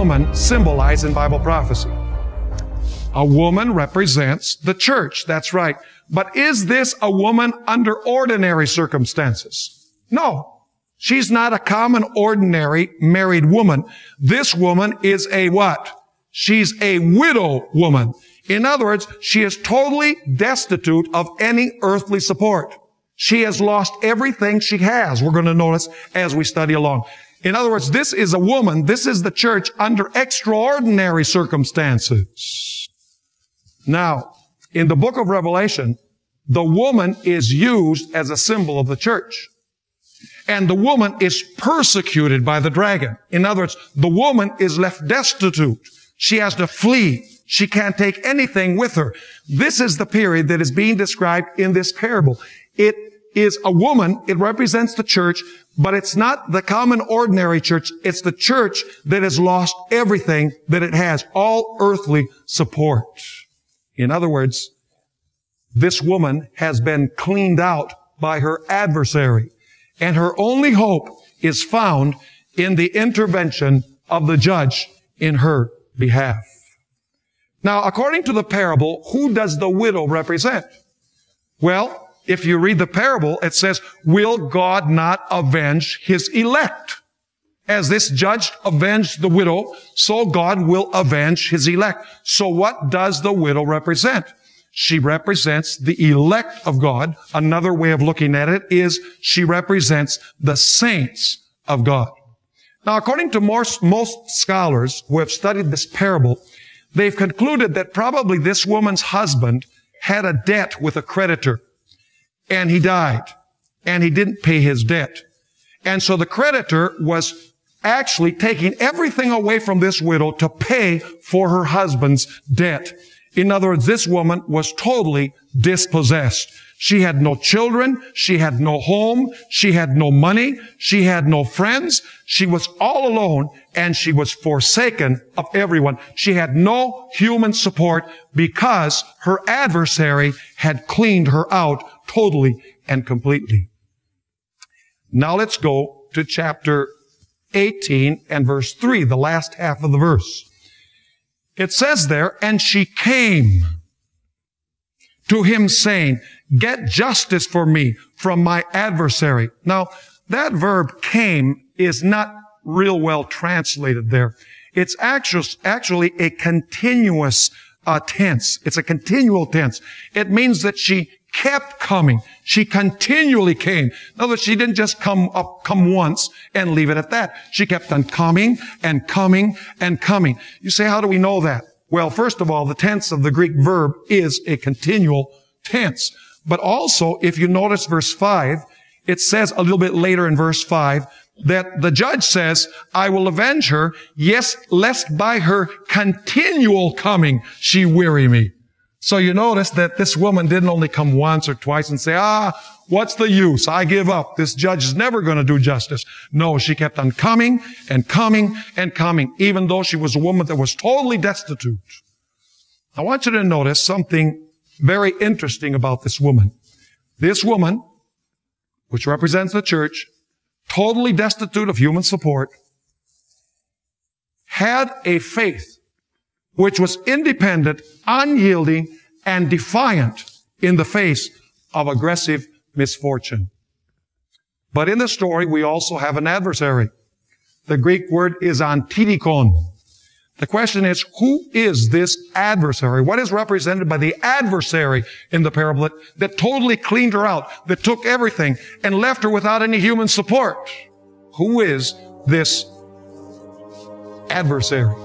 woman symbolize in Bible prophecy? A woman represents the church, that's right. But is this a woman under ordinary circumstances? No. She's not a common, ordinary married woman. This woman is a what? She's a widow woman. In other words, she is totally destitute of any earthly support. She has lost everything she has. We're going to notice as we study along. In other words, this is a woman, this is the church under extraordinary circumstances. Now, in the book of Revelation, the woman is used as a symbol of the church. And the woman is persecuted by the dragon. In other words, the woman is left destitute. She has to flee. She can't take anything with her. This is the period that is being described in this parable. It is a woman. It represents the church, but it's not the common ordinary church. It's the church that has lost everything that it has, all earthly support. In other words, this woman has been cleaned out by her adversary, and her only hope is found in the intervention of the judge in her behalf. Now, according to the parable, who does the widow represent? Well, if you read the parable, it says, will God not avenge His elect? As this judge avenged the widow, so God will avenge His elect. So what does the widow represent? She represents the elect of God. Another way of looking at it is she represents the saints of God. Now, according to most scholars who have studied this parable, they've concluded that probably this woman's husband had a debt with a creditor, and he died, and he didn't pay his debt. And so the creditor was actually taking everything away from this widow to pay for her husband's debt. In other words, this woman was totally dispossessed. She had no children. She had no home. She had no money. She had no friends. She was all alone, and she was forsaken of everyone. She had no human support because her adversary had cleaned her out totally and completely. Now let's go to chapter 18 and verse 3, the last half of the verse. It says there, and she came to him saying, get justice for me from my adversary. Now, that verb came is not real well translated there. It's actually a continuous tense. It's a continual tense. It means that she kept coming. She continually came. In other words, she didn't just come once and leave it at that. She kept on coming and coming and coming. You say, how do we know that? Well, first of all, the tense of the Greek verb is a continual tense. But also, if you notice verse 5, it says a little bit later in verse 5 that the judge says, I will avenge her, yes, lest by her continual coming she weary me. So you notice that this woman didn't only come once or twice and say, what's the use? I give up. This judge is never going to do justice. No, she kept on coming and coming and coming, even though she was a woman that was totally destitute. I want you to notice something very interesting about this woman. This woman, which represents the church, totally destitute of human support, had a faith which was independent, unyielding, and defiant in the face of aggressive misfortune. But in the story, we also have an adversary. The Greek word is antidikon. The question is, who is this adversary? What is represented by the adversary in the parable that totally cleaned her out, that took everything and left her without any human support? Who is this adversary?